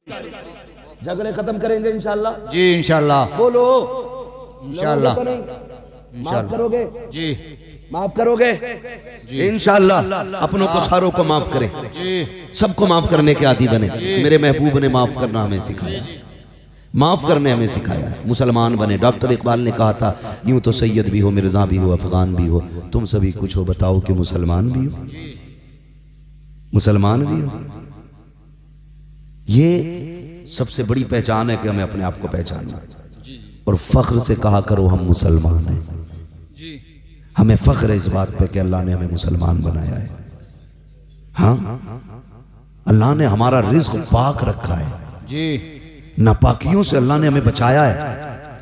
झगड़े खत्म करेंगे इंशाल्लाह जी इंशाल्लाह। बोलो इंशाल्लाह। तो नहीं माफ करोगे जी माफ करोगे इंशाल्लाह। अपनों को सारों को माफ करें जी, सबको माफ करने के आदी बने। मेरे महबूब ने माफ करना हमें सिखाया, माफ करने हमें सिखाया, मुसलमान बने। डॉक्टर इकबाल ने कहा था यूं तो सैयद भी हो, मिर्जा भी हो, अफगान भी हो, तुम सभी कुछ हो, बताओ कि मुसलमान भी हो, मुसलमान भी हो। ये सबसे बड़ी पहचान है कि हमें अपने आप को पहचानना और फख्र से कहा करो हम मुसलमान हैं। हमें फख्र है इस बात पे कि अल्लाह ने हमें मुसलमान बनाया है। हाँ, अल्लाह ने हमारा रिज़्क़ पाक रखा है जी, नापाकियों से अल्लाह ने हमें बचाया है।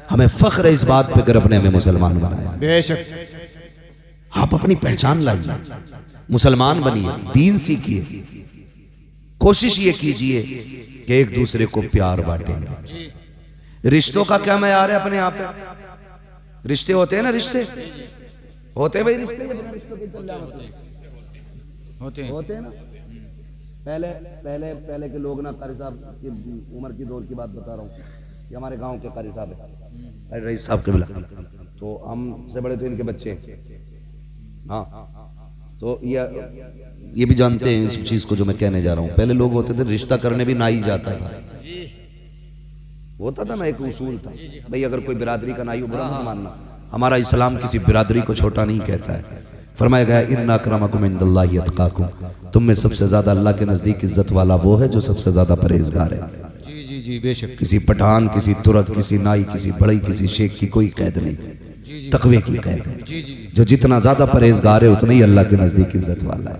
हमें फख्र है इस बात पे कि रब ने हमें मुसलमान बनाया। बेशक आप अपनी पहचान लाइए, मुसलमान बनिए, दीन सीखिए, कोशिश ये कीजिए कि एक दूसरे को प्यार बांटेंगे। रिश्तों का क्या मैयार है अपने यहाँ पे? रिश्ते होते हैं ना, रिश्ते होते हैं भाई, रिश्ते बिना रिश्तों के चल होते हैं ना। पहले पहले पहले के लोग ना, कारी साहब की उम्र की दौर की बात बता रहा हूँ, ये हमारे गांव के कारी साहब है, रईस साहब के बिला, तो हमसे बड़े तो इनके बच्चे हैं। हाँ, तो ये भी जानते हैं इस चीज को जो मैं कहने जा रहा हूँ। पहले लोग होते थे रिश्ता करने भी ना ही जाता था, होता था ना, एक उसूल था भाई, अगर कोई बिरादरी का नाई बुरा मत मानना। हमारा इस्लाम किसी बिरादरी को छोटा नहीं कहता है। फरमाया गया इन्ना अक्रमकुम इंदल्लाहि अतकाकुम, तुम में सबसे ज्यादा अल्लाह के नजदीक इज्जत वाला वो है जो सबसे ज्यादा परहेजगार है। जी जी जी बेशक। किसी पठान, किसी तुरक, किसी नाई, किसी बड़ई, किसी शेख की कोई कैद नहीं, तकवे की कैद है। जो जितना ज्यादा परहेजगार है उतना ही अल्लाह के नजदीक इज्जत वाला है।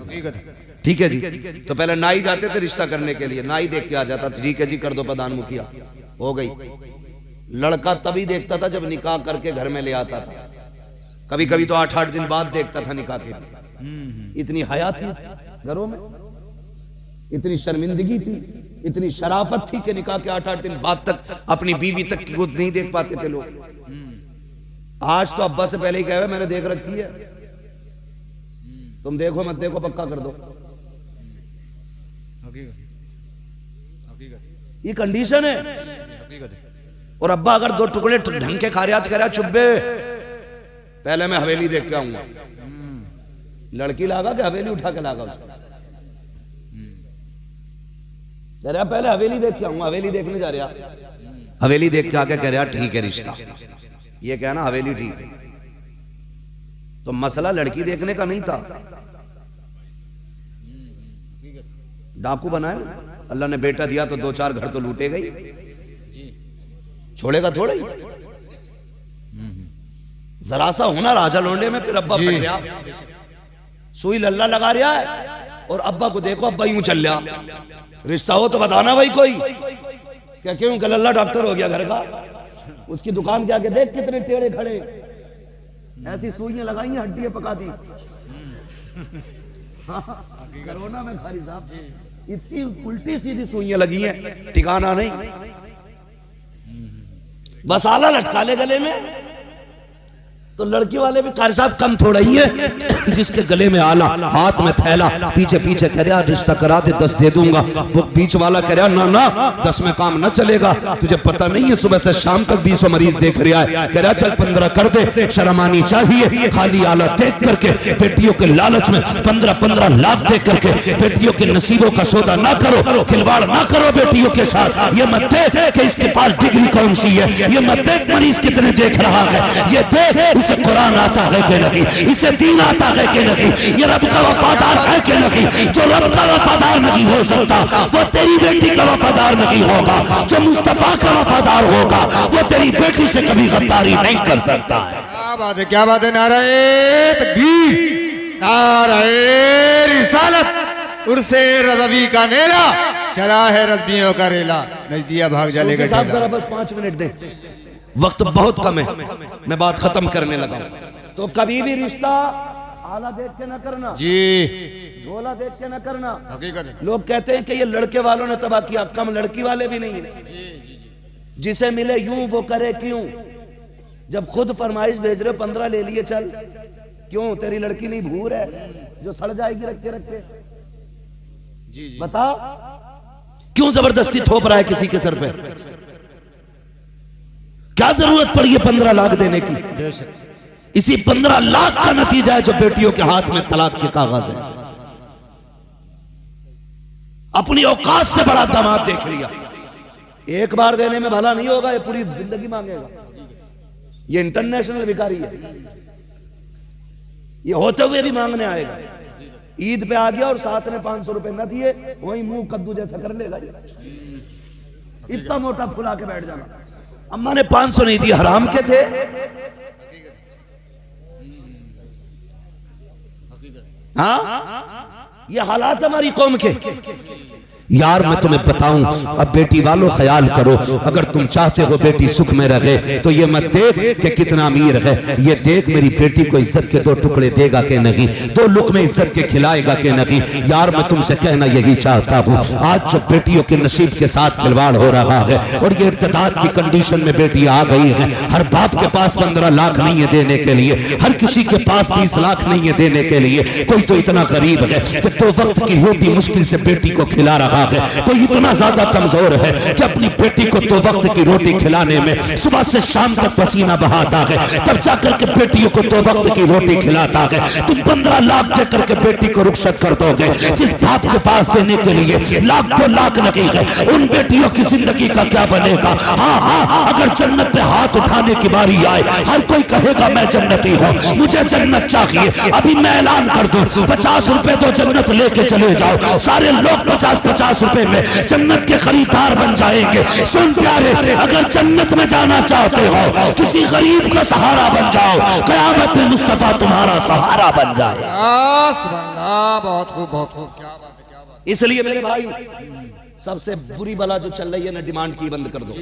ठीक है जी। तो पहले नाई जाते थे रिश्ता करने के लिए, नाई देख के आ जाता था, ठीक है जी कर दो प्रधान मुखिया, हो गई। लड़का तभी देखता था जब निकाह करके घर में ले आता था, कभी कभी तो 8-8 दिन बाद देखता था निकाह के लिए। इतनी हया थी घरों में, इतनी शर्मिंदगी थी, इतनी शराफत थी कि निकाह के 8-8 दिन बाद तक अपनी बीवी तक की खुद नहीं देख पाते थे लोग। आज तो अब्बा से पहले ही कहे मैंने देख रखी है, तुम देखो मत देखो पक्का कर दो। ये कंडीशन है। और अब्बा अगर 2 टुकड़े ढंग के खा रहा तो कह रहा चुब्बे पहले मैं हवेली देख के आऊंगा। लड़की लागा कि हवेली उठा के लागा उसको? कह रहा पहले हवेली देख के आऊंगा, हवेली देखने जा रहा, हवेली देख के आके कह रहा ठीक है रिश्ता, ये कहना हवेली ठीक है। तो मसला लड़की देखने का नहीं था, डाकू बनाए ना, अल्लाह ने बेटा दिया तो 2-4 घर तो लूटे गई, छोड़ेगा थोड़ा ही। जरा सा होना राजा लोंडे में, फिर अब्बा फट गया, सुई लल्ला लगा रहा है और अब्बा को देखो, अब्बा यूं चल रहा। रिश्ता हो तो बताना भाई कोई, क्या क्यों कि लल्ला डॉक्टर हो गया घर का, उसकी दुकान के आगे देख कितने टेढ़े खड़े, ऐसी सुइयां लगाई हैं हड्डियां पका दी। कोरोना में खारी साहब इतनी उल्टी सीधी सुइयां लगी हैं, ठिकाना नहीं। बस आला लटका ले गले में, तो लड़की वाले भी कारी साहब कम थोड़ा ही है जिसके गले में आला, हाथ में थैला, पीछे पीछे कह रहा रिश्ता करा दे 10 दे दूंगा। वो बीच वाला कह रहा ना ना 10 में काम न चलेगा, तुझे पता नहीं है सुबह से शाम तक 20 मरीज देख रहा है। कह रहा चल 15 कर दे, शर्म आनी चाहिए, खाली आला देख करके बेटियों के लालच में 15-15 लाख देख करके बेटियों के नसीबों का सौदा ना करो, खिलवाड़ ना करो बेटियों के साथ। ये मत देख कि इसके पास डिग्री कौन सी है, ये मत देख मरीज कितने देख रहा है, ये देख इसे कुरान आता है कि नहीं, इसे दीन आता है कि नहीं, ये रब का वफादार है कि नहीं। जो रब का वफादार नहीं हो सकता वो तेरी बेटी का वफादार नहीं होगा, जो मुस्तफा का वफादार होगा वो तेरी बेटी से कभी गद्दारी नहीं कर सकता है। क्या बात है, क्या बात है। नारे तकबीर, नारे रिसालत, उर्से रज़वी का नेला, चला है रज़बियों का रेला, नजदिया भाग जा लेगा। साहब जरा बस 5 मिनट दें, वक्त बहुत कम है, मैं बात खत्म करने लगा। तो कभी भी रिश्ता आला देख के ना करना जी, झोला देख के ना करना। हकीकत है। लोग कहते हैं कि ये लड़के वालों ने तबाह किया, कम लड़की वाले भी नहीं है। जिसे मिले यूं वो करे क्यों, जब खुद फरमाइश भेज रहे 15 ले लिए चल, क्यों तेरी लड़की नहीं भूर है जो सड़ जाएगी रख के? बता क्यों जबरदस्ती थोप रहा है किसी के सर पे? क्या जरूरत पड़ी है 15 लाख देने की? इसी 15 लाख का नतीजा है जो बेटियों के हाथ में तलाक के कागज है। अपनी औकात से बड़ा दामाद देख लिया। एक बार देने में भला नहीं होगा, ये पूरी जिंदगी मांगेगा। ये इंटरनेशनल भिखारी है, ये होते हुए भी मांगने आएगा। ईद पे आ गया और सास ने 500 रुपए न दिए, वही मुंह कद्दू जैसा कर लेगा। ये इतना मोटा फुला के बैठ जाना, अम्मा ने 500 नहीं दी, हराम के थे। हाँ, ये हालात हमारी कौम के। यार मैं तुम्हें बताऊं, अब बेटी वालों ख्याल करो, अगर तुम चाहते हो बेटी सुख में रहे तो ये मत देख कि कितना अमीर है, ये देख मेरी बेटी को इज्जत के 2 टुकड़े देगा कि नहीं, 2 लुक़मे इज्जत के खिलाएगा कि नहीं। यार मैं तुमसे कहना यही चाहता हूँ, आज जो बेटियों के नसीब के साथ खिलवाड़ हो रहा है और ये इर्तिदाद की कंडीशन में बेटी आ गई है। हर बाप के पास 15 लाख नहीं है देने के लिए, हर किसी के पास 20 लाख नहीं है देने के लिए। कोई तो इतना गरीब है कि 2 वक्त की रोटी मुश्किल से बेटी को खिला रहा है, कोई इतना ज्यादा कमजोर है कि अपनी बेटी को 2 वक्त की रोटी खिलाने में सुबह से शाम तक पसीना बहाता है, तब जाकर के बेटियों को 2 वक्त की रोटी खिलाता है। तुम 15 लाख देकर के बेटी को रुखसत कर दोगे, जिस बाप के पास देने के लिए लाख 2 लाख लगे है, उन बेटियों की जिंदगी का क्या बनेगा? हाँ, अगर जन्नत पे हाथ उठाने की बारी आए, हर कोई कहेगा मैं जन्नती हूँ, मुझे जन्नत चाहिए। अभी मैं ऐलान कर दूं, 50 रुपए तो जन्नत लेके चले जाओ, सारे लोग 50-50 रुपए में जन्नत के खरीदार बन जाएंगे। सुन प्यारे, अगर जन्नत में जाना चाहते हो, किसी गरीब का सहारा बन जाओ, क़यामत में मुस्तफा तुम्हारा सहारा बन जाए। बहुत खूब, बहुत खूब, क्या बात है, क्या बात। इसलिए मेरे भाई, सबसे बुरी बला जो चल रही है ना, डिमांड की बंद कर दो।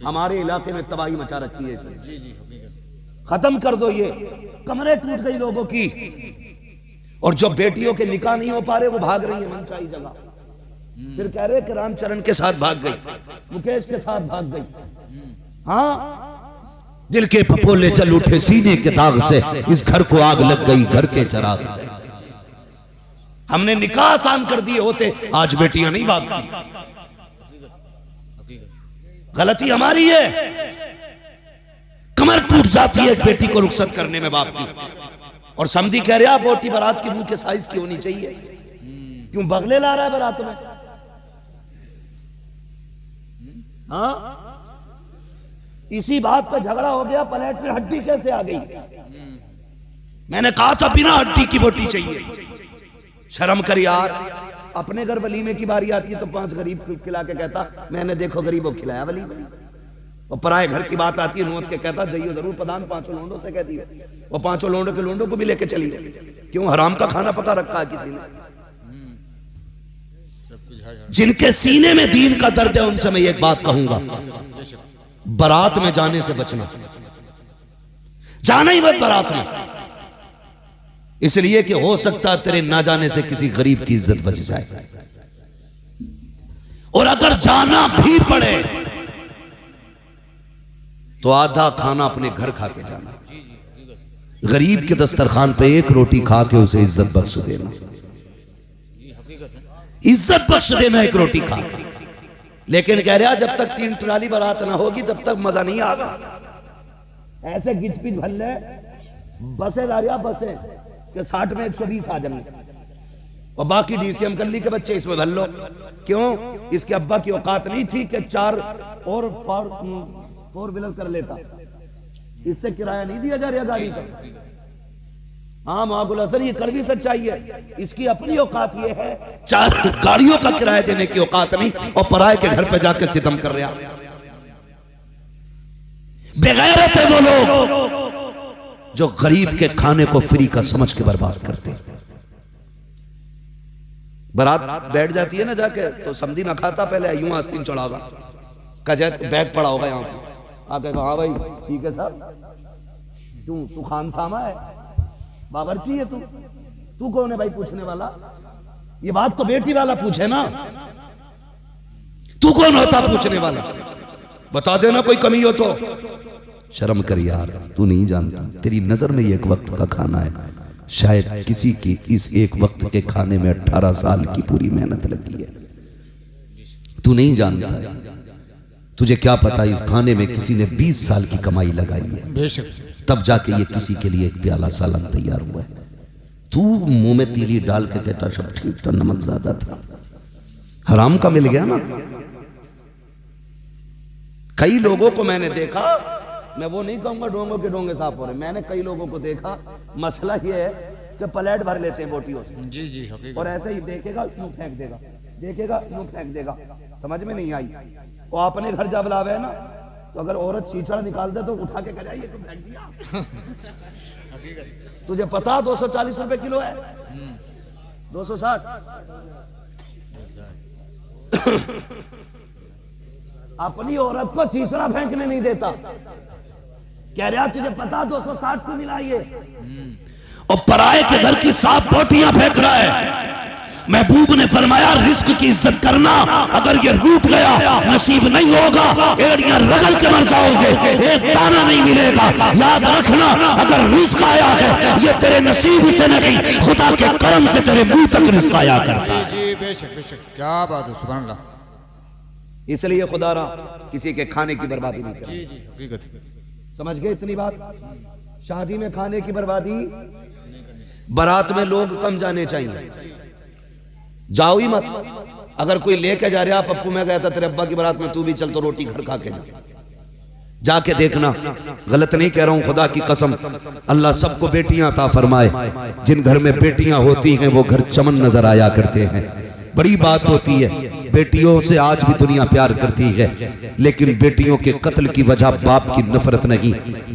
हमारे इलाके में तबाही मचा रखी है इसने, खत्म कर दो। ये कमरे टूट गई लोगों की, और जो बेटियों के निकाह नहीं हो पा रहे वो भाग रही है मनचाही जगह। फिर कह रहे कि रामचरण के साथ भाग गई, मुकेश के साथ भाग गई। हाँ, दिल के पपोले जल उठे सीने के दाग से, इस घर को आग लग गई घर के चराग से। हमने निकाह आसान कर दिए होते, आज बेटियां नहीं भागती। गलती हमारी है, कमर टूट जाती है एक बेटी को रुखसत करने में बाप की। और समझी कह रहा बोटी बारात के मुंह के साइज की होनी चाहिए, क्यों बगले ला रहा है बारात में? हाँ, इसी बात पे झगड़ा हो गया, प्लेट में हड्डी कैसे आ गई? मैंने कहा था बिना हड्डी की बोटी चाहिए। शर्म कर यार, अपने घर वलीमे की बारी आती है तो 5 गरीब खिला के कहता मैंने देखो गरीबों को खिलाया वलीमे। और पराए घर की बात आती है नोट के कहता जाइयो जरूर प्रधान 5 लोंडों से कह दियो, वो 5 लोंडों के लोंडों को भी लेके चली। क्यों? हराम का खाना पका रखा है किसी ने। जिनके सीने में दीन का दर्द है उनसे मैं एक बात कहूंगा, बारात में जाने से बचना, जाना ही मत बारात में, इसलिए कि हो सकता है तेरे ना जाने से किसी गरीब की इज्जत बच जाए। और अगर जाना भी पड़े तो आधा खाना अपने घर खा के जाना, गरीब के दस्तरखान पे 1 रोटी खा के उसे इज्जत बख्श देना, इज्जत बख्श देना 1 रोटी खा के। लेकिन कह रहा जब तक 3 ट्राली बारात ना होगी तब तक मजा नहीं आगा। ऐसे गिच पिच भल्ले बसे ला रहा, बसे के 60 में 120 आ जाएंगे, और बाकी डीसीएम कर ली के बच्चे इसमें भल लो। क्यों? इसके अब्बा की औकात नहीं थी कि 4 और 4 व्हीलर कर लेता, इससे किराया नहीं दिया जा रहा गाड़ी का। हाँ माकुल असर, ये कड़वी सच्चाई है। इसकी अपनी औकात ये है, 4 गाड़ियों का किराया देने की औकात नहीं, और पराये के घर पे जाके सितम कर रहा। बेगैरत है वो लोग जो गरीब के खाने को फ्री का समझ के बर्बाद करते। बारात बैठ जाती है ना जाके, तो समझी ना खाता, पहले यूं आस्तीन चढ़ावा का बैग पड़ा होगा यहाँ पे, आके कहा हाँ भाई ठीक है साहब, तू खान सामा है, बावर्ची है तू कौन है भाई पूछने वाला? ये बात तो बेटी वाला पूछे ना, तू कौन होता पूछने वाला? बता देना कोई कमी हो तो। शर्म कर यार, तू नहीं जानता, तेरी नजर में ये 1 वक्त का खाना है, शायद किसी की इस 1 वक्त के खाने में 18 साल की पूरी मेहनत लगी है। तू नहीं जानता है, तुझे क्या पता इस खाने में किसी ने 20 साल की कमाई लगाई है, बेशक। तब जाके ये किसी के लिए एक प्याला सालन तैयार हुआ है। तू मुंह में तीली डाल के कहता सब ठीक था, नमक ज्यादा था, हराम का मिल गया ना। कई लोगों को मैंने देखा, मैं वो नहीं कहूंगा डोंगों के डोंगे साफ हो रहे, मैंने कई लोगों को देखा, मसला ये है कि प्लेट भर लेते हैं बोटियों से, जी जी हकीकत। और ऐसे ही देखेगा यूं फेंक देगा, देखेगा यूं फेंक देगा, समझ में नहीं आई। वो अपने घर जब लावे है ना, तो अगर औरत चीचड़ा निकाल दे तो उठा के करे ये तो फेंक दिया। तुझे पता 240 रुपए किलो है, 260। अपनी औरत को चीचड़ा फेंकने नहीं देता, कह रहा तुझे पता 260 को मिला ये, और पराये के घर की साफ बोटियां फेंक रहा है। महबूब ने फरमाया रिस्क की इज्जत करना, अगर ये रूठ गया नसीब नहीं होगा, एड़ियां रगड़ के मर जाओगे, एक दाना नहीं मिलेगा। याद रखना अगर रिस्क आया है ये तेरे नसीब से नहीं, खुदा के करम से तेरे मुंह तक रिस्क आया करता है। जी बेशक बेशक, क्या बात है, सुभान अल्लाह। इसलिए खुदा रा किसी के खाने की बर्बादी नहीं करे। जी जी हकीकत। समझ गए इतनी बात? शादी में खाने की बर्बादी, बारात में लोग कम जाने चाहिए, जाओ ही मत। अगर कोई लेके जा रहा, पप्पू मैं गया था तेरे अब्बा की बारात में, तू भी चल तो रोटी घर खा के जा, जाके देखना। गलत नहीं कह रहा हूं, खुदा की कसम, अल्लाह सबको बेटियां अता फरमाए। जिन घर में बेटियां होती हैं वो घर चमन नजर आया करते हैं। बड़ी बात होती है, बेटियों से आज भी दुनिया प्यार करती है, लेकिन बेटियों के कत्ल की वजह बाप की नफरत नहीं,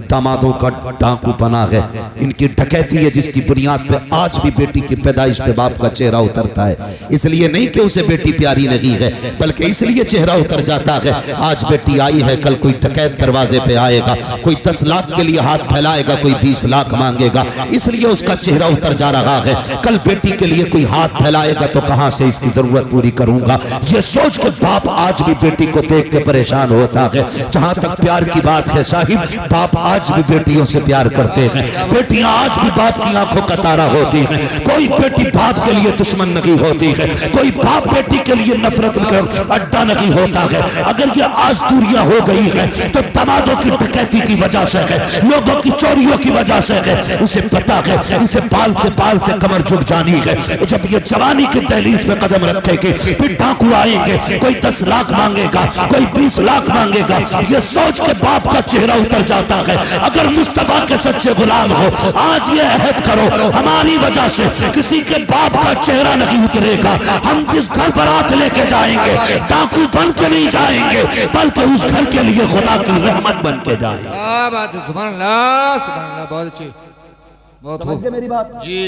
दामादों का डाकू पना है, इनकी डकैती है, जिसकी बुनियाद पे आज भी बेटी की पैदाइश पे बाप का चेहरा उतरता है। इसलिए नहीं कि उसे बेटी प्यारी नहीं है, बल्कि इसलिए चेहरा उतर जाता है। आज बेटी आई है, कल कोई डकैत दरवाजे पे आएगा, कोई 10 लाख के लिए हाथ फैलाएगा, कोई 20 लाख मांगेगा, इसलिए उसका चेहरा उतर जा रहा है। कल बेटी के लिए कोई हाथ फैलाएगा तो कहां से इसकी जरूरत पूरी करूंगा, ये सोच के बाप आज भी बेटी को देख के परेशान होता है। जहां तक प्यार की बात है साहिब, बाप आज भी बेटियों से प्यार करते हैं, बेटियां आज भी बाप की आंखों का तारा होती हैं। कोई बेटी बाप के लिए दुश्मन नहीं होती है, कोई बाप बेटी के लिए नफरत का अड्डा नहीं होता है। अगर ये आज दूरियां हो गई है तो दामादों की डकैती की वजह से है, लोगों की चोरियों की वजह से है। उसे पता है इसे पालते पालते कमर झुक जानी है। जब ये जवानी की दहलीज पे कदम रखेगी फिर डाकू आएंगे, कोई 10 लाख मांगेगा, कोई 20 लाख मांगेगा, ये सोच के बाप का चेहरा उतर जाता है। अगर मुस्तफा के सच्चे गुलाम हो, आज ये अहद करो हमारी वजह से किसी के बाप का चेहरा नहीं उतरेगा। हम जिस घर बारात लेके जाएंगे डाकू बन के नहीं जाएंगे, बल्कि उस घर के लिए खुदा की रहमत बन के जाएंगे। क्या बात है, सुभान अल्लाह सुभान अल्लाह, बहुत अच्छी, बहुत समझ गए मेरी बात? जी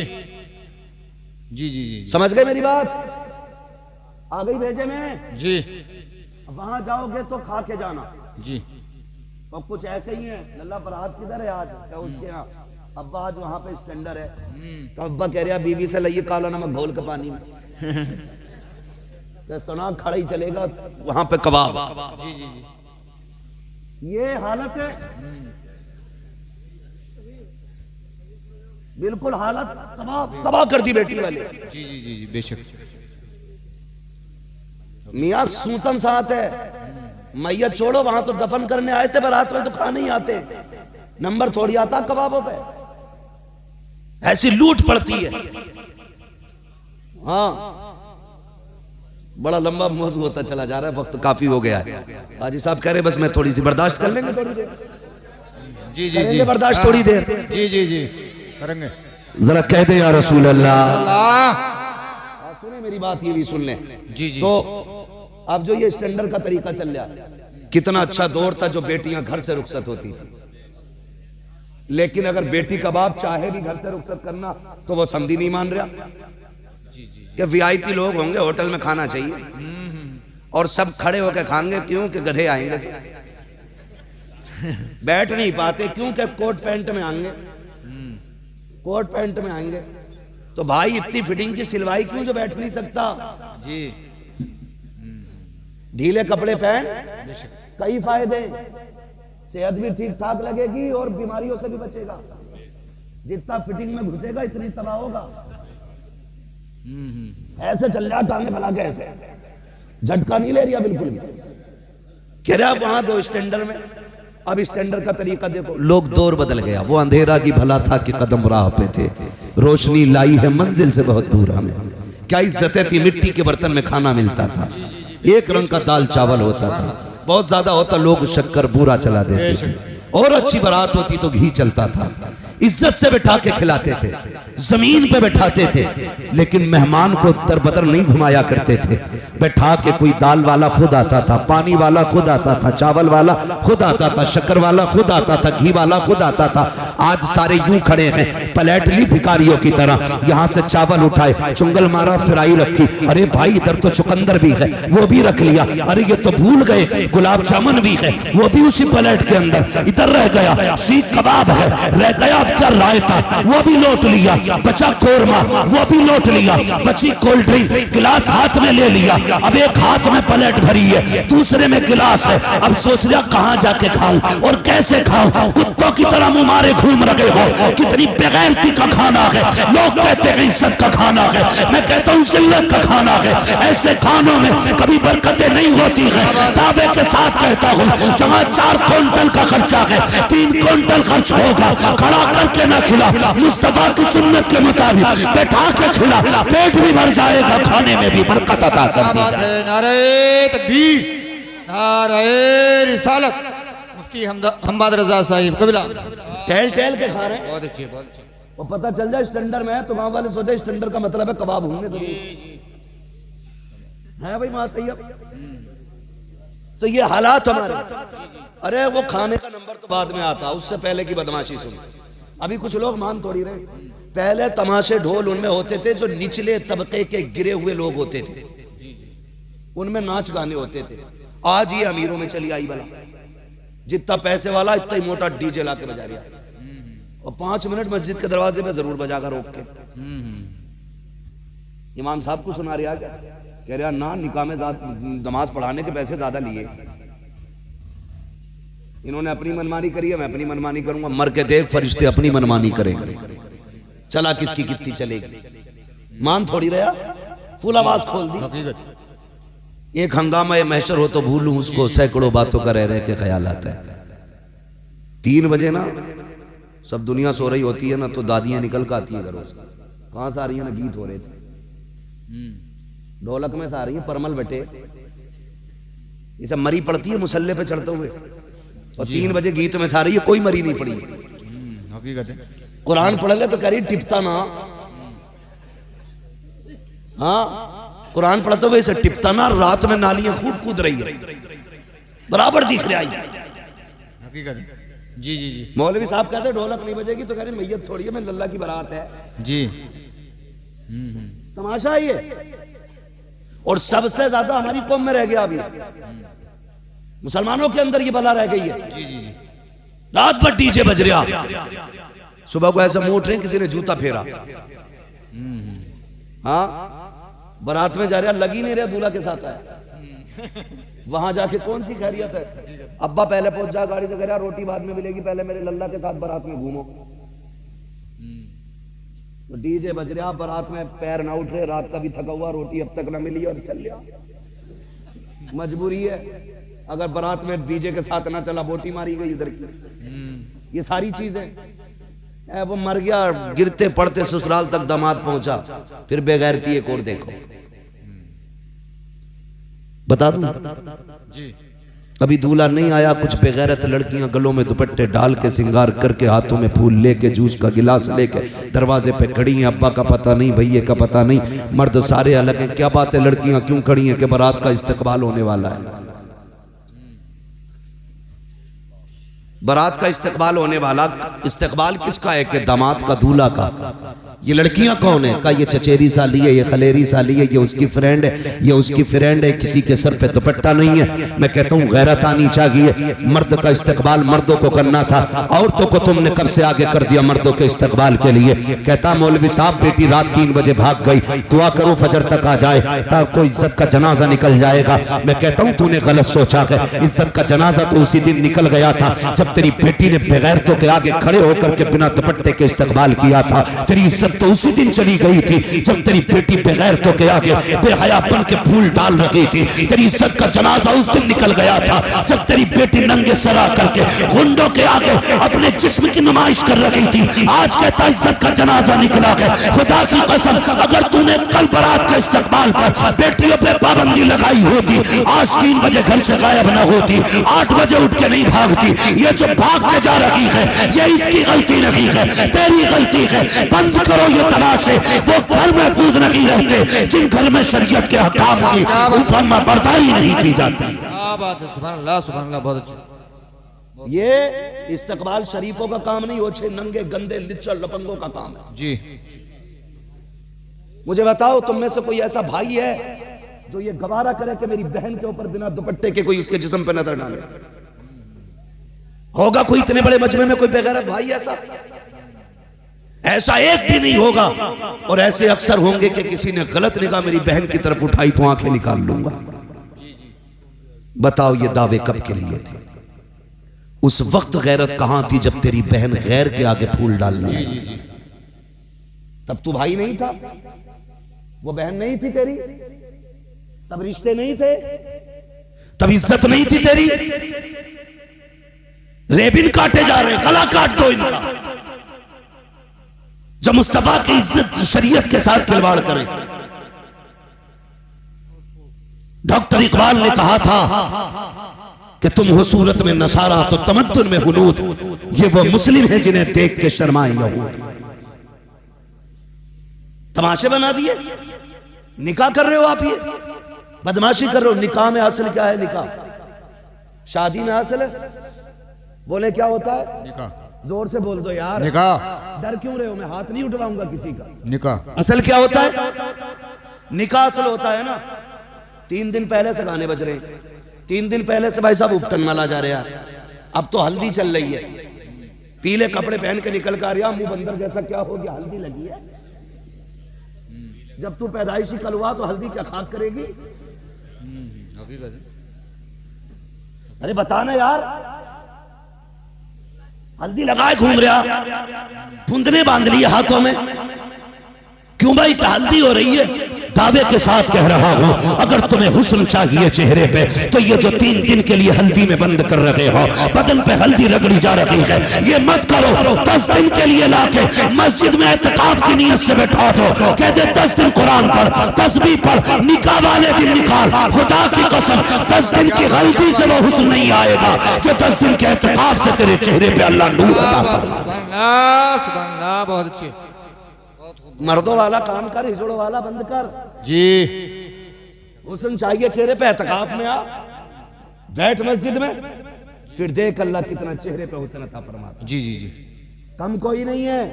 जी जी जी समझ गए मेरी बात? आ गई भेजे में जी। वहां जाओगे तो खा के जाना जी। और कुछ ऐसे ही है। लल्ला बरात किधर है आज? क्या उसके यहाँ? अब्बा आज वहां पे स्टैंडर है, तो अब्बा कह रहा बीवी से लाइए काला नमक घोल के पानी में। तो सुना खड़ा ही चलेगा वहां पे कबाब। जी जी जी, ये हालत है, बिल्कुल हालत तबाह कर दी बेटी वाले। जी जी जी जी बेशक। मियाँ सूतम साथ है, मैयत छोड़ो, वहां तो दफन करने आए थे, बारात में तो खाने ही आते, नंबर थोड़ी आता कबाबों पे। ऐसी लूट पड़ती है। हाँ, बड़ा लंबा मौजू होता चला जा रहा है, वक्त काफी हो गया है। हाजी साहब कह रहे बस मैं थोड़ी सी बर्दाश्त कर लेंगे, थोड़ी देर जी जी जी बर्दाश्त थोड़ी देर। जी जी जी करेंगे। जरा कह दे या रसूल अल्लाह। अल्लाह। सुने मेरी बात, ये भी सुन लें। जी जी। तो अब जो ये स्टैंडर्ड का तरीका चल रहा, कितना अच्छा दौर था जो बेटियां घर से रुखसत होती थी। लेकिन अगर बेटी कबाब चाहे भी घर से रुखसत करना तो वो समझी नहीं मान रहा कि वीआईपी लोग होंगे, होटल में खाना चाहिए और सब खड़े होकर खाएंगे। क्यों कि गधे आएंगे सब। बैठ नहीं पाते क्योंकि कोट पैंट में आएंगे, कोट पैंट में आएंगे। तो भाई इतनी फिटिंग की सिलवाई क्यों जो बैठ नहीं सकता? जी। ढीले कपड़े पहन, कई फायदे, सेहत भी ठीक ठाक लगेगी और बीमारियों से भी बचेगा। जितना फिटिंग में घुसेगा इतनी तबाह होगा। ऐसे चल रहा टांगे फैला के ऐसे, झटका नहीं ले रहा बिल्कुल भी। कह रहा वहां दो स्टैंडर्ड में। अब स्टैंडर्ड का तरीका देखो, लोग दौर बदल गया। वो अंधेरा की भला था कि कदम राह पे थे, रोशनी लाई है मंजिल से बहुत दूर हमें। क्या इज्जतें थी, मिट्टी के बर्तन में खाना मिलता था, एक रंग का दाल चावल होता था, बहुत ज्यादा होता लोग शक्कर बूरा चला देते थे, और अच्छी बारात होती तो घी चलता था, इज्जत से बैठा के खिलाते थे, जमीन पे बैठाते थे, लेकिन मेहमान को दरबदर नहीं घुमाया करते थे। बैठा के कोई दाल वाला खुद आता था, पानी वाला खुद आता था, चावल वाला खुद आता था, शक्कर वाला खुद आता था, घी वाला खुद आता था। आज सारे यूं खड़े हैं पलट ली भिखारियों की तरह, यहाँ से चावल उठाए, चुंगल मारा, फ्राई रखी, अरे भाई इधर तो चुकंदर भी है वो भी रख लिया, अरे ये तो भूल गए गुलाब जामुन भी है वो भी उसी प्लेट के अंदर, इधर रह गया सीख कबाब है, रह गया क्या रायता वो भी लौट लिया, बचा कोरमा वो भी लौट लिया, बची कोल्ड ड्रिंक गिलास हाथ में ले लिया, अब एक हाथ में प्लेट भरी है दूसरे में गिलास है, अब सोच रहा कहां जाके खाऊं और कैसे खाऊं, कुत्तों की तरह मुंह मारे घूम रहे हो, कितनी बेगैरती का खाना है। लोग कहते हैं इज्जत का खाना है, मैं कहता हूं जिल्लत का खाना है। ऐसे खानों में कभी बरकतें नहीं होती है। दावे के साथ कहता हूं जहां 4 क्विंटल का खर्चा है 3 क्विंटल खर्च होगा, खड़ा करके ना खिला, मुस्तफा की सुन्नत के मुताबिक बैठा के खिला, पेट भी भर जाएगा, खाने में भी बरकत अता कर दी जाए। नारे तकबीर, नारे रिसालत। मुफ्ती हम्माद रजा साहिब कबिला टहल टहल के खा रहे हैं, बहुत अच्छी, बहुत अच्छी। वो पता चल जाए स्टैंडर्ड में है तो गांव वाले सोचे स्टैंडर्ड का मतलब है कबाब होंगे जरूर है भाई मां तैयब। तो ये हालात हमारे। अरे वो खाने का नंबर तो बाद में आता, उससे पहले की बदमाशी सुन। अभी कुछ लोग मान थोड़ी रहे, पहले तमाशे ढोल उनमें होते थे जो निचले तबके के गिरे हुए लोग होते थे, उनमें नाच गाने होते थे। आज ये अमीरों में चली आई बला, जितना पैसे वाला इतना ही मोटा डीजे ला के बजा रहा, और 5 मिनट मस्जिद के दरवाजे पे जरूर बजाकर रोक के। इमाम साहब को सुना रहा क्या, कह रहा ना निकाह में नमाज पढ़ाने के पैसे ज्यादा लिए, इन्होंने अपनी मनमानी करी है, मैं अपनी मनमानी करूंगा, मर के देख फरिश्ते अपनी मनमानी करेंगे, चला किसकी कितनी चलेगी। मान थोड़ी रहा, फुल आवाज खोल दी। एक हंगामा महशर हो तो भूलूं उसको, सैकड़ों बातों का रह रह के ख्याल आता है। 3 बजे ना सब दुनिया सो रही होती है ना, तो दादियां निकल कर आती हैं घरों से, कहां से आ रही है ना, गीत हो रहे थे, ढोलक में से आ रही है, परमल बटे, इसे मरी पड़ती है मुसल्ले पे चढ़ते हुए, और 3 बजे गीत में से आ रही है, कोई मरी नहीं पड़ी। हकीकत है, कुरान पढ़ ले तो कह रही टिपता ना, हाँ कुरान पढ़ते हुए इसे टिपता ना, रात में नालियां खूब कूद रही है, बराबर दिख रहा है। हकीकत है। जी जी जी। मौलवी साहब कहते ढोलक नहीं बजेगी तो कह रहे मैयत थोड़ी है, मैं लल्ला की बारात है जी। तमाशा है ये। और सबसे ज्यादा हमारी कौम में रह गया अभी, मुसलमानों के अंदर ये बला रह गई है। जी जी जी। रात भर डीजे बज रहा, सुबह को ऐसा मुंह उठ रहे किसी ने जूता फेरा, हाँ बारात में जा रहा, लग ही नहीं रहा दूल्हा के साथ आया, वहां जाके कौन सी खैरियत है। अब्बा पहले पहुंच जा गाड़ी से, कह रहा रोटी बाद में मिलेगी, पहले मेरे लल्ला के साथ बारात में घूमो। डीजे बज रहा, बारात में पैर ना उठ रहे, रात का भी थका हुआ, रोटी अब तक ना मिली और चल रहा, मजबूरी है। अगर बारात में डीजे के साथ ना चला, बोटी मारी गई उधर की, ये सारी चीजें। वो मर गया, गिरते पड़ते ससुराल तक दामाद पहुंचा, फिर बेगैरती एक और देखो। बता दूं जी, अभी दूल्हा नहीं आया, कुछ बेगैरत लड़कियां गलों में दुपट्टे डाल के सिंगार करके, हाथों में फूल लेके, जूस का गिलास लेके दरवाजे पे खड़ी हैं। अब्बा का पता नहीं, भैये का पता नहीं, मर्द सारे अलग हैं। क्या बात है, लड़कियां क्यों खड़ी हैं? कि बारात का इस्तकबाल होने वाला है, बारात का इस्तकबाल होने वाला। इस्तकबाल किसका है? कि दामाद का, दूल्हा का। ये लड़कियां कौन है? का ये चचेरी साली है, ये खलेरी साली है, ये उसकी फ्रेंड है, ये उसकी फ्रेंड है, किसी के सर पे दुपट्टा नहीं है। मैं कहता हूँ गैरत आनी चाहिए। मर्द का इस्तकबाल मर्दों को करना था, औरतों को तुमने कब से आगे कर दिया मर्दों के इस्तकबाल के लिए। कहता मौलवी साहब बेटी रात 3 बजे भाग गई, दुआ करो फजर तक आ जाए, तब कोई इज्जत का जनाजा निकल जाएगा। मैं कहता हूँ तूने गलत सोचा है, इज्जत का जनाजा तो उसी दिन निकल गया था जब तेरी बेटी ने बेगैरतों के आगे खड़े होकर के बिना दुपट्टे के इस्तकबाल किया था। तेरी इज्जत इज्जत तो उसी दिन चली गई थी जब तेरी बेटी बेगैरतों के आगे बेहयापन के फूल डाल रखी थी। तेरी इज्जत का जनाजा उस दिन निकल गया था जब तेरी बेटी नंगे सरा करके गुंडों के आगे अपने जिस्म की नुमाइश कर रखी थी। आज कहता इज्जत का जनाजा निकला है। खुदा की कसम, अगर तूने कल बारात के इस्तकबाल पर बेटियों पे पाबंदी लगाई होती, आज 3 बजे घर से गायब ना होती, 8 बजे उठ के नहीं भागती। ये जो भाग के जा रही है ये इसकी गलती नहीं है, तेरी गलती है। बंद करो ये तमाशे। वो घर महफूज नहीं रहते जिन घर में शरीयत के हकाम की फरमा बर्दारी नहीं की जाती। क्या बात है, सुभान अल्लाह सुभान अल्लाह, बहुत अच्छा। ये इस्तकबाल शरीफों का काम नहीं, ओछे नंगे गंदे लिच्चड़ लपंगों का काम है जी। मुझे बताओ, तुम में से कोई ऐसा भाई है जो ये गवारा करे कि मेरी बहन के ऊपर बिना दुपट्टे के कोई उसके जिस्म पे नजर डाले? होगा कोई इतने बड़े मजमे में कोई बेगैरत भाई ऐसा? ऐसा एक भी नहीं होगा। और ऐसे अक्सर होंगे कि किसी ने गलत निगाह मेरी बहन की तरफ उठाई तो आंखें निकाल लूंगा। बताओ ये दावे कब के लिए थे? उस वक्त गैरत कहां थी जब तेरी बहन गैर के आगे फूल डालने आई थी। तब तू भाई नहीं था, वो बहन नहीं थी तेरी, तब रिश्ते नहीं थे, तब इज्जत नहीं थी तेरी। रेबिन काटे जा रहे, गला काट दो इनका जो मुस्तफा की इज्जत शरीयत के साथ खिलवाड़ करे। डॉक्टर इकबाल ने कहा था कि तुम हो सूरत में नसारा तो तमद्दुन में हुनूद, ये वो मुस्लिम है जिन्हें देख के शर्माए यहूद। तमाशे बना दिए, निकाह कर रहे हो आप, ये बदमाशी कर रहे हो। निकाह में हासिल क्या है? निकाह शादी में हासिल है। बोले क्या होता है? निकाह। जोर से बोल दो यार। निकाह। डर क्यों रहे हो? मैं हाथ नहीं उठवाऊंगा किसी का। निकाह असल क्या होता है? निकाह असल होता है ना, 3 दिन पहले से गाने बज रहे हैं, 3 दिन पहले से भाई साहब उपटन माला जा रहा है। अब तो हल्दी चल रही है, पीले कपड़े पहन के निकल कर आ, मुंह बंदर जैसा क्या हो गया, हल्दी लगी है। जब तू पैदाइशी कलवा तो हल्दी क्या खाक करेगी? अरे बताना यार, हल्दी लगाए घूम रहा, फुंदने बांध लिए हाथों में, क्यों भाई? क्या हल्दी हो रही है? दावे के साथ कह रहा हूं, अगर तुम्हें हुस्न चाहिए चेहरे पे तो ये जो 3 दिन के लिए हल्दी में बंद कर रहे हो, बदन पे हल्दी रगड़ी जा रही है, ये मत करो। 10 दिन के लिए लाके मस्जिद में एतकाफ की नियत से बैठा दो, कह दे 10 दिन कुरान पढ़, तस्बीह पढ़, निकाह वाले दिन निकाल। खुदा की कसम 10 दिन की गलती से वो हुस्न नहीं आएगा जो 10 दिन के एतकाफ से तेरे चेहरे पे अल्लाह नूर अता फरमाए। सुभान अल्लाह, बहुत अच्छे। मर्दों वाला काम कर, हिजड़ों वाला बंद कर जी। हुस्न चाहिए चेहरे पे, एतकाफ में आ, बैठ मस्जिद में, फिर देख अल्लाह कितना चेहरे पे हुस्न अता फरमाता। जी जी जी। कम कोई नहीं है,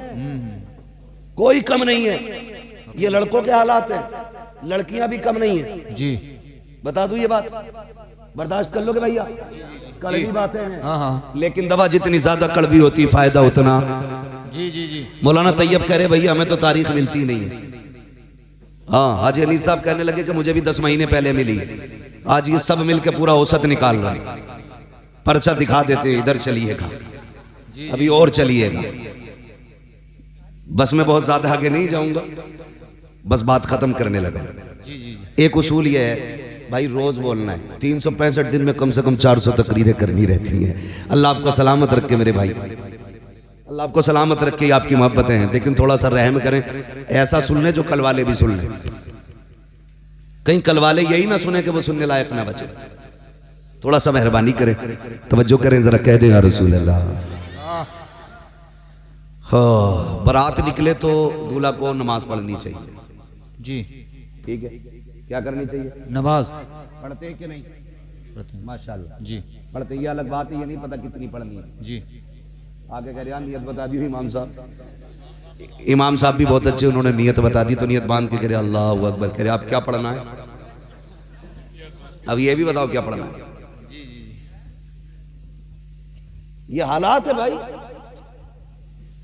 कोई कम नहीं है। ये लड़कों के हालात हैं, लड़कियां भी कम नहीं है जी। बता दूं ये बात, बर्दाश्त कर लोगे भैया? कड़वी बातें हैं, हाँ हाँ। लेकिन दवा जितनी ज्यादा कड़वी होती फायदा उतना। जी जी जी। मौलाना तैयब कह रहे भैया हमें तो तारीख मिलती नहीं है। हाँ, हाजी अली साहब कहने लगे कि मुझे भी 10 महीने पहले मिली। आज ये सब मिलके पूरा औसत निकाल रहा है, पर्चा दिखा देते इधर चलिएगा, अभी और चलिएगा। बस मैं बहुत ज्यादा आगे नहीं जाऊंगा, बस बात खत्म करने लगा। जी जी। एक उसूल ये है भाई, रोज बोलना है। 365 दिन में कम से कम 400 तकरीरें करनी रहती हैं। अल्लाह आपको सलामत रखे मेरे भाई, अल्लाह आपको सलामत रखे, आपकी मोहब्बतें हैं, लेकिन थोड़ा सा रहम करें। ऐसा सुन ले जो कल वाले भी सुन लें, कहीं कल वाले यही ना सुने कि वो सुनने लायक ना बचे। थोड़ा सा मेहरबानी करें, तवज्जो करें, जरा कह दें या रसूल अल्लाह। हाँ, बारात निकले तो दूल्हा को नमाज पढ़नी चाहिए। जी ठीक है, क्या करनी चाहिए? नमाज पढ़ते हैं कि नहीं? पढ़ते हैं। माशाल्लाह जी। पढ़ते, ये अलग बात है, ये नहीं पता कितनी पढ़नी है। जी। आगे कह रहे नियत बता दी इमाम साहब। इमाम साहब भी बहुत अच्छे, उन्होंने नियत बता दी, तो नियत बांध के कह रहे अल्लाह अकबर। कह रहे आप क्या पढ़ना है? अब ये भी बताओ क्या पढ़ना है? ये हालात है भाई।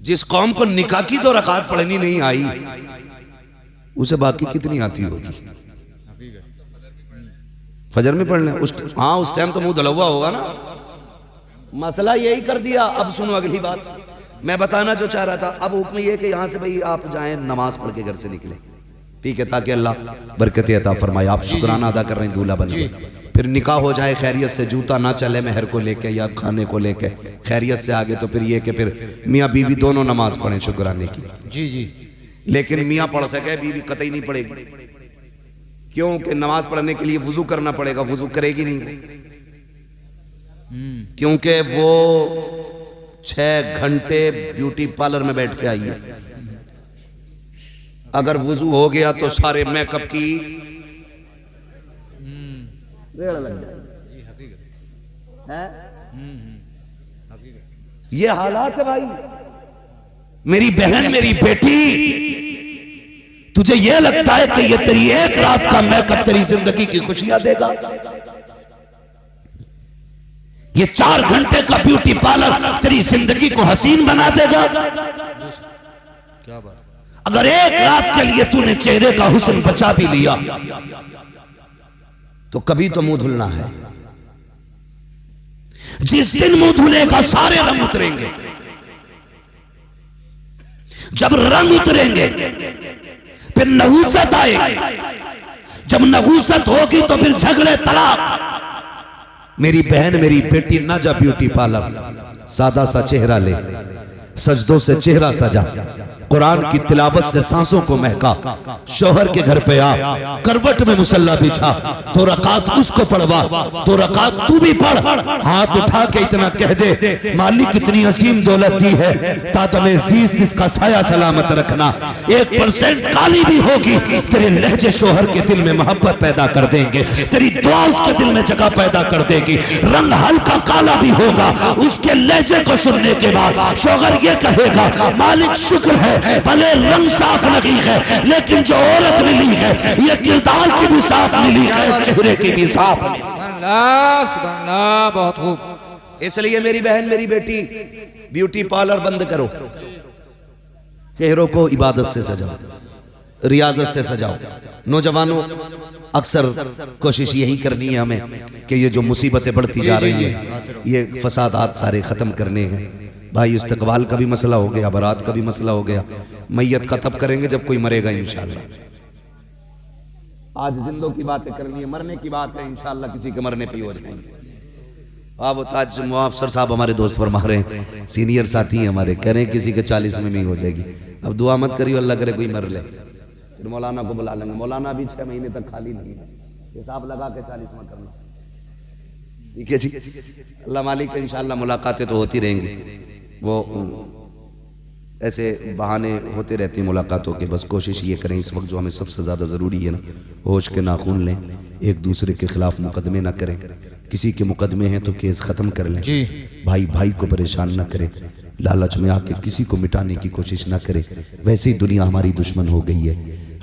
जिस कौम को निकाह की 2 रकात पढ़नी नहीं आई, उसे बाकी कितनी आती होगी? फजर में पढ़ना उस, हाँ उस टाइम तो मुंह धलवा होगा ना। मसला यही कर दिया। अब सुनो अगली बात, मैं बताना जो चाह रहा था, अब हुक्म ये कि यहाँ से भाई आप जाएं नमाज पढ़ के घर से निकले, ठीक है, ताकि अल्लाह बरकत अता फरमाए। आप शुक्राना अदा कर रहे हैं दूल्हा बने, फिर निकाह हो जाए खैरियत से, जूता ना चले मेहर को लेके या खाने को लेके, खैरियत से आगे तो फिर ये कि फिर मियाँ बीवी दोनों नमाज पढ़ें शुक्राने की। जी जी। लेकिन मियाँ पढ़ सके, बीवी कतई नहीं पढ़ेगी, क्योंकि नमाज पढ़ने के लिए वुजू करना पड़ेगा, वुजू करेगी नहीं, क्योंकि वो 6 घंटे ब्यूटी पार्लर में बैठ के आई है। अगर वुजू हो गया तो सारे मेकअप की रेड़ लग जाएगी। ये हालात है भाई। मेरी बहन, मेरी बेटी, तुझे यह लगता है कि ये तेरी एक रात का मेकअप तेरी जिंदगी की खुशियां देगा? ये 4 घंटे का ब्यूटी पार्लर तेरी जिंदगी को हसीन बना देगा? क्या बात। अगर एक रात के लिए तूने चेहरे का हुस्न बचा भी लिया तो कभी तो मुंह धुलना है। जिस दिन मुंह धुलेगा सारे रंग उतरेंगे। जब रंग उतरेंगे फिर नहूसत आएगी। जब नहूसत होगी तो फिर झगड़े, तलाक। मेरी बहन, मेरी बेटी, ना जा ब्यूटी पार्लर, सादा सा चेहरा ले, सजदों से चेहरा सजा, कुरान की तिलावत से सांसों को महका, शौहर के घर पे आ, करवट में मुसल्ला बिछा, 2 रकात उसको पढ़वा, 2 रकात तू भी पढ़। हाथ उठा के इतना कह दे, मालिक कितनी अजीम दौलत दी है, तादमे ज़ीज़ इसका साया सलामत रखना। 1% काली भी होगी, तेरे लहजे शौहर के दिल में मोहब्बत पैदा कर देंगे, तेरी दुआ उसके दिल में जगह पैदा कर देगी। रंग हल्का काला भी होगा, उसके लहजे को सुनने के बाद शौहर ये कहेगा, मालिक शुक्र है, भले रंग साफ नहीं है लेकिन जो औरत मिली है ये किरदार की भी साफ मिली है, चेहरे की भी साफ मिली। बहुत खूब। इसलिए मेरी बहन, मेरी बेटी, ब्यूटी पार्लर बंद करो, चेहरों को इबादत से सजाओ, रियाजत से सजाओ। नौजवानों, अक्सर कोशिश यही करनी है हमें कि ये जो मुसीबतें बढ़ती जा रही है, ये फसादात सारे खत्म करने हैं भाई। इस्तकबाल का भी मसला हो गया, बारात का भी मसला हो गया, मैयत का तब करेंगे जब कोई मरेगा इंशाल्लाह। आज जिंदों की बातें करनी है, मरने की बात है इंशाल्लाह, किसी के मरने पे ही हो जाएंगे। वो ताज मुआफसर साहब हमारे दोस्त फरमा रहे हैं, सीनियर साथी हैं हमारे, कह रहे हैं किसी के 40 में भी हो जाएगी। अब दुआ मत करियो, अल्लाह करे कोई मर ले, फिर मौलाना को बुला लेंगे। मौलाना भी 6 महीने तक खाली नहीं है, हिसाब लगा के 40 में करना, ठीक है जी। अल्लाह मालिक, इंशाल्लाह मुलाकातें तो होती रहेंगी, वो ऐसे बहाने होते रहते हैं मुलाकातों के। बस कोशिश ये करें इस वक्त जो हमें सबसे ज़्यादा ज़रूरी है ना, होश के नाखून लें, एक दूसरे के खिलाफ मुकदमे ना करें, किसी के मुकदमे हैं तो केस ख़त्म कर लें, भाई भाई को परेशान ना करें, लालच में आके किसी को मिटाने की कोशिश ना करें। वैसे ही दुनिया हमारी दुश्मन हो गई है,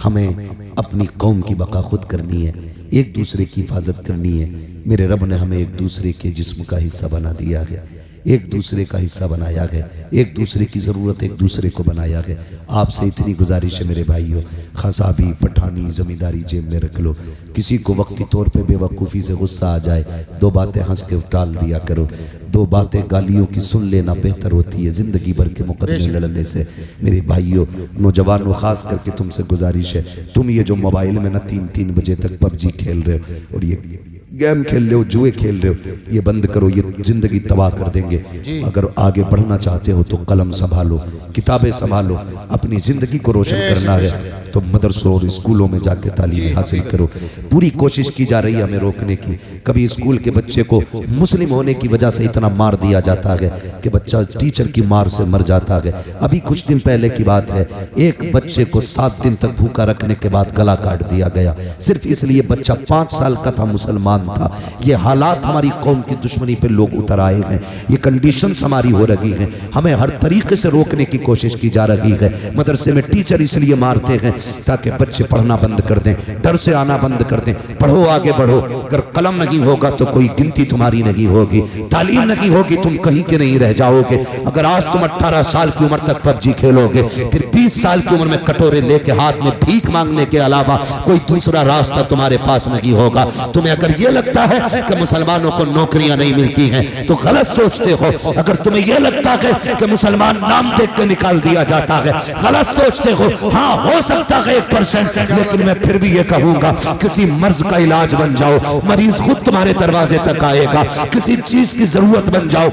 हमें अपनी कौम की बका खुद करनी है, एक दूसरे की हिफाजत करनी है। मेरे रब ने हमें एक दूसरे के जिस्म का हिस्सा बना दिया है, एक दूसरे का हिस्सा बनाया गया, एक दूसरे की ज़रूरत एक दूसरे को बनाया गया। आपसे इतनी गुजारिश है मेरे भाइयों, खसाबी पठानी ज़मींदारी जेब में रख लो। किसी को वक्ती तौर पे बेवकूफ़ी से गुस्सा आ जाए, 2 बातें हंस के टाल दिया करो, 2 बातें गालियों की सुन लेना बेहतर होती है ज़िंदगी भर के मुकदमे लड़ने से। मेरे भाइयों, नौजवानों, ख़ास करके तुमसे गुजारिश है, तुम ये जो मोबाइल में ना 3-3 बजे तक पबजी खेल रहे हो और ये गेम खेल रहे हो, जुए खेल रहे हो, ये बंद करो, ये जिंदगी तबाह कर देंगे। अगर आगे बढ़ना चाहते हो तो कलम संभालो, किताबें संभालो, अपनी जिंदगी को रोशन करना है तो मदरसों और स्कूलों में जाके तालीम हासिल करो। पूरी कोशिश की जा रही है हमें रोकने की। कभी स्कूल के बच्चे को मुस्लिम होने की वजह से इतना मार दिया जाता है कि बच्चा टीचर की मार से मर जाता है। अभी कुछ दिन पहले की बात है, एक बच्चे को 7 दिन तक भूखा रखने के बाद गला काट दिया गया, सिर्फ इसलिए बच्चा 5 साल का था, मुसलमान था। ये हालात हमारी कौम की दुश्मनी पे लोग उतर आए हैं, ये कंडीशंस हमारी हो रही हैं, हमें हर तरीके से रोकने की कोशिश की जा रही है। मदरसे में टीचर इसलिए मारते हैं ताकि बच्चे पढ़ना बंद कर दें, डर से आना बंद कर दें। पढ़ो, आगे बढ़ो। अगर कलम नहीं होगा तो कोई गिनती तुम्हारी नहीं होगी, तालीम नहीं होगी, तुम कहीं के नहीं रह जाओगे। अगर आज तुम 18 साल की उम्र तक पबजी खेलोगे, फिर 20 साल की उम्र में कटोरे लेके हाथ में भीख मांगने के अलावा कोई दूसरा रास्ता तुम्हारे पास नहीं होगा। तुम्हें अगर ये लगता है कि मुसलमानों को नौकरियां नहीं मिलती हैं तो गलत सोचते हो। अगर तुम्हें यह लगता है कि मुसलमान नाम देख के निकाल दिया जाता है, गलत सोचते हो। हाँ, हो सकता है 1%, लेकिन मैं फिर भी ये कहूंगा किसी मर्ज का इलाज बन जाओ, मरीज खुद तुम्हारे दरवाजे तक आएगा। किसी चीज की जरूरत बन जाओ,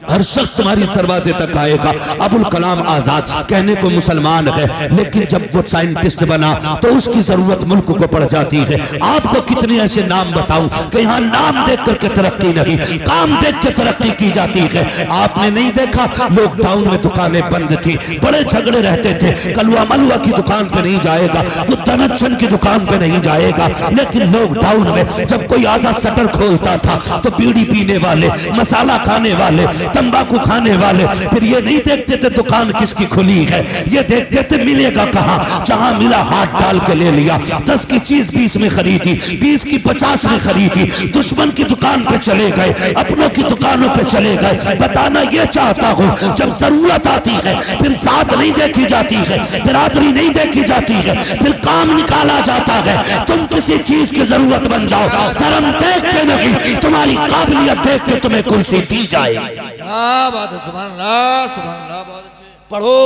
हर शख्स तुम्हारे दरवाजे तक आएगा। अबुल कलाम आजाद कहने को मुसलमान है, लेकिन जब वो साइंटिस्ट बना तो उसकी जरूरत मुल्क को पड़ जाती है। आपको कितने ऐसे नाम बताऊं कि यहाँ नाम देख करके तरक्की नहीं, काम देख के तरक्की की जाती है। आपने नहीं देखा लॉकडाउन में दुकानें बंद थी, बड़े झगड़े रहते थे। कलवा मलवा की दुकान पे नहीं जाएगा, कुत्तानचन की दुकान पे नहीं जाएगा, लेकिन लॉकडाउन में जब कोई आधा शटर खोलता था तो बीड़ी पीने वाले, मसाला खाने वाले, तंबाकू खाने वाले फिर ये नहीं देखते थे दुकान किसकी खुली है, ये देखते थे मिलेगा कहाँ। जहां मिला हाथ डाल के ले लिया। 10 की चीज 20 में खरीदी, 20 की 50 में खरीदी। दुश्मन की दुकान पे चले गए, अपनों की दुकानों पे चले गए। बताना ये चाहता हूं, जब जरूरत आती है फिर साथ नहीं देखी जाती है, बिरादरी नहीं देखी जाती है, फिर काम निकाला जाता है। तुम किसी चीज की जरूरत बन जाओ, धर्म देख के नहीं, तुम्हारी काबिलियत देख के तुम्हें कुर्सी दी जाएगी। क्या बात है, सुभान अल्लाह, सुभान अल्लाह, बहुत अच्छे। पढ़ो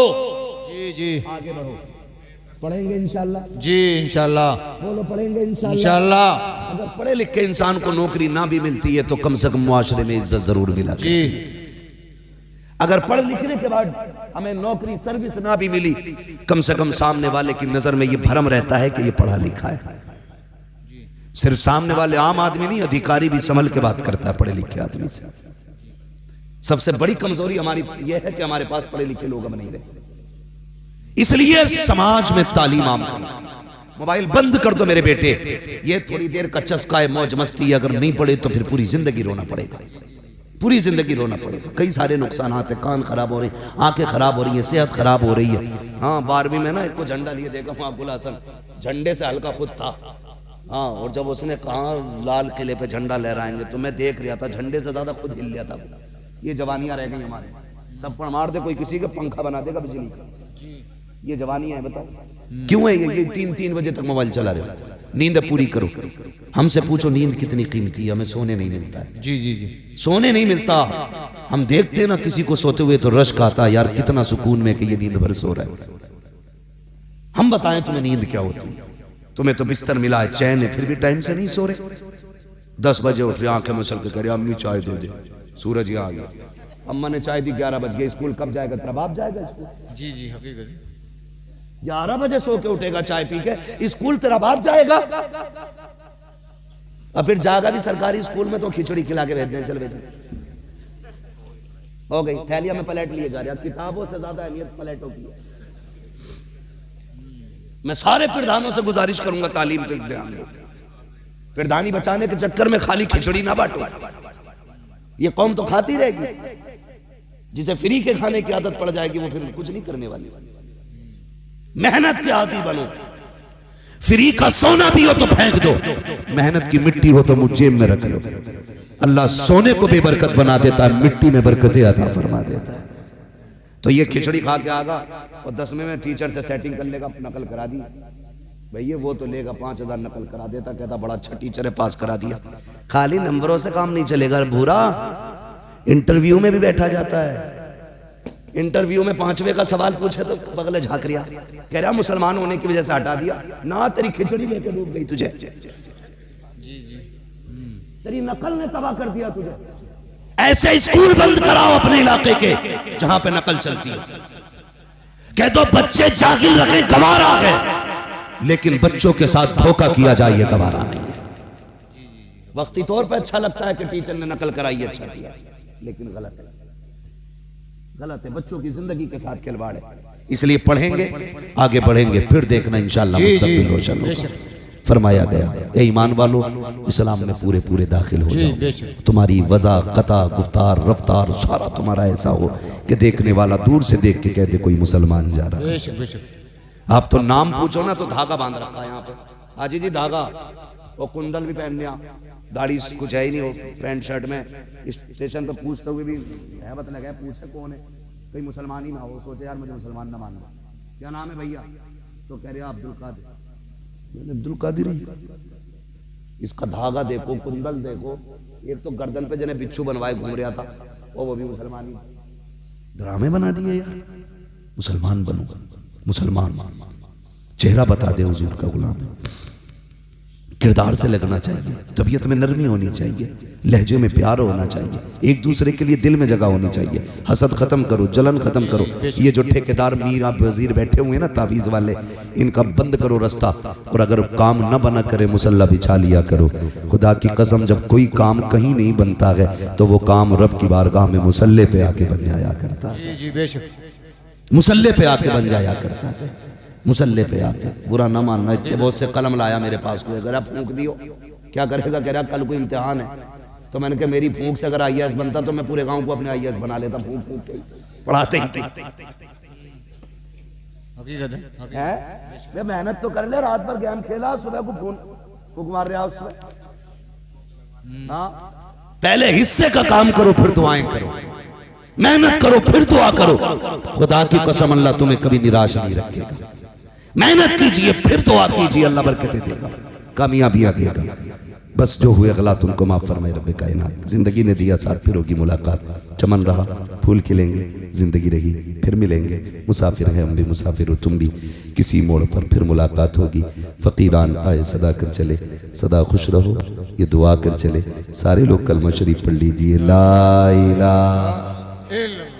जी जी, आगे बढ़ो, पढ़ेंगे इंशाल्लाह जी इंशाल्लाह, बोलो पढ़ेंगे इंशाल्लाह। इंशाल्लाह। अगर पढ़े लिखे इंसान को नौकरी ना भी मिलती है तो कम से कम मुआशरे में इज्जत जरूर मिला जी। अगर पढ़ लिखने के बाद हमें नौकरी सर्विस ना भी मिली, कम से कम सामने वाले की नजर में ये भरम रहता है कि ये पढ़ा लिखा है। सिर्फ सामने वाले आम आदमी नहीं, अधिकारी भी संभल के बात करता है पढ़े लिखे आदमी से। सबसे बड़ी कमजोरी हमारी यह है कि हमारे पास पढ़े लिखे लोग अब नहीं रहे। इसलिए समाज में तालीम आम करो। मोबाइल बंद कर दो मेरे बेटे, ये थोड़ी देर का चस्का है, मौज मस्ती। अगर नहीं पढ़े तो फिर पूरी जिंदगी रोना पड़ेगा, पूरी जिंदगी रोना पड़ेगा। कई सारे नुकसान आते, कान खराब हो रही, आंखें खराब हो रही है, सेहत खराब हो रही है। हाँ, 12वीं में ना एक को झंडा लिए देखा हूँ, अब्दुल हसन झंडे से हल्का खुद था। हाँ, और जब उसने कहा लाल किले पे झंडा लहराएंगे तो मैं देख रहा था, झंडे से ज्यादा खुद हिल लिया था। ये जवानियां रह गई हमारे, तब पर मार दे कोई किसी का पंखा बना देगा बिजली का। ये जवानियां है, बताओ क्यों है ये 3-3 बजे तक मोबाइल चला रहे हो। नींद पूरी करो। हमसे पूछो नींद कितनी कीमती है, हमें सोने नहीं मिलता है। जी जी जी, सोने नहीं मिलता। हम देखते ना किसी को सोते हुए तो रश्क आता, यार कितना सुकून में कि ये नींद भर सो रहा है। हम बताएं तुम्हें नींद क्या होती है? तुम्हें तो बिस्तर मिला है, चैन है, फिर भी टाइम से नहीं सो रहे। 10 बजे उठ रहे, आंखें मसल के कह रहे अम्मी चाय दे दे, सूरज यहाँ आ गया। अम्मा ने चाय दी, 11 बज गए। स्कूल कब जाएगा तेरा बाप? जाएगा स्कूल? जी जी, हकीकत 11 बजे सो के उठेगा चाय पी के, स्कूल तेरा बाप जाएगा? और फिर जाएगा भी सरकारी स्कूल में तो खिचड़ी खिला के भेज दें, चल बेटा हो गई। थैलिया में पलेट लिए जा रहे हैं। किताबों से ज्यादा अहमियत पलेटों की है। मैं सारे प्रधानों से गुजारिश करूंगा तालीम पे ध्यान दो। प्रधानी बचाने के चक्कर में खाली खिचड़ी ना बांटो। ये कौम तो खाती रहेगी। जिसे फ्री के खाने की आदत पड़ जाएगी वो फिर कुछ नहीं करने वाली। मेहनत के आदी बनो। फ्री का सोना भी हो तो फेंक दो, मेहनत की मिट्टी हो तो मुझ जेब में रख लो। अल्लाह सोने को बेबरकत बना देता है, मिट्टी में बरकतें अता फरमा देता है। तो ये खिचड़ी खा के आगा और 10वें में टीचर से सेटिंग कर लेगा, नकल करा दी भैया, वो तो लेगा 5000 नकल करा देता, कहता बड़ा अच्छा टीचर है, पास करा दिया। खाली नंबरों से काम नहीं चलेगा भूरा, इंटरव्यू में भी बैठा जाता है। इंटरव्यू में 5वें का सवाल पूछे तो बगले झाँक रिया, कह रहा मुसलमान होने की वजह से हटा दिया ना, तेरी खिचड़ी लेके डूब गई तुझे। जी जी, तेरी नकल ने तबाह कर दिया तुझे। ऐसे स्कूल बंद कराओ अपने इलाके के जहां पे नकल चलती है। कह दो बच्चे जागिल रहे, गवारा है, लेकिन बच्चों के साथ धोखा किया जाए ये गवारा नहीं है। वक्ती तौर पे अच्छा लगता है कि टीचर ने नकल कराई, अच्छा किया, लेकिन गलत है, गलत है। बच्चों की जिंदगी के साथ खिलवाड़ है। इसलिए पढ़ेंगे, आगे बढ़ेंगे, फिर देखना इंशाअल्लाह मुस्तकबिल रोशन होगा। फरमाया गया ए ईमान वालों, इस्लाम में पूरे पूरे दाखिल हो जाओ। तुम्हारी वज़ा, कता, गुफ्तार, रफ्तार सारा तुम्हारा ऐसा हो कि देखने वाला दूर से देख के कह दे कोई मुसलमान जा रहा है। आप तो नाम पूछो ना तो धागा बांध रखा है यहाँ पे, हाजी जी धागा, और कुंडल भी पहन लिया, दाढ़ी कुछ है ही नहीं हो, पैंट शर्ट में स्टेशन पे पूछते हुए भी है बता लगा, पूछे कौन है, कहीं मुसलमान ही ना हो, सोचे यार मुझे मुसलमान ना मान लो, क्या नाम है भैया, तो कह रहे अब्दुल कादिर, मैंने अब्दुल कादिर ही, इसका धागा देखो, कुंडल देखो, एक तो गर्दन पे जने बिच्छू बनवाए घूम रहा था, और वो भी मुसलमान ही, ड्रामे बना दिए यार, मुसलमान बनो, मुसलमान चेहरा बता दे हुजूर का गुलाम है, किरदार से लगना चाहिए, तबीयत में नरमी होनी चाहिए, लहजे में प्यार होना चाहिए, एक दूसरे के लिए दिल में जगह होनी चाहिए, हसद खत्म करो, जलन खत्म करो, ये जो ठेकेदार मीर आप वजीर बैठे हुए हैं ना तावीज़ वाले, इनका बंद करो रास्ता, और अगर काम न बना करे मुसल्ला बिछा लिया करो। खुदा की कसम जब कोई काम कहीं नहीं बनता है तो वो काम रब की बारगाह में मुसल्ले पे आके बन जाया करता है, जी बेशक, मुसल्ले पे आके बन जाया करता है, मुसल्ले पे आके, बुरा ना मानना, इतने बहुत से कलम लाया मेरे पास, कोई अगर आप फूंक दियो क्या करेगा, कह रहा कल को इम्तिहान है, तो मैंने कहा मेरी फूंक से अगर IAS बनता तो मैं पूरे गांव को अपने IAS बना लेता, फूंक फूंक के पढ़ाते ही हकीकत है, मेहनत तो कर ले, रात भर गेम खेला, सुबह को फूंक मार रहा उसमें, हाँ पहले हिस्से का काम करो फिर दुआएं करो, मेहनत करो फिर दुआ करो, खुदा की कसम अल्लाह तुम्हें कभी निराश नहीं रखेगा, मेहनत कीजिए फिर दुआ कीजिए, अल्लाह बरकतें देगा, कामयाबियां देगा। बस जो हुए गलत उनको माफ फरमाए रब्बे कायनात। जिंदगी ने दिया साथ, फिर होगी मुलाकात, चमन रहा फूल खिलेंगे, जिंदगी रही फिर मिलेंगे, मुसाफिर हैं हम भी, मुसाफिर हो तुम भी, किसी मोड़ पर फिर मुलाकात होगी। फकीरान आए सदा कर चले, सदा खुश रहो ये दुआ कर चले। सारे लोग कलमा शरीफ पढ़ लीजिए, ला इलाहा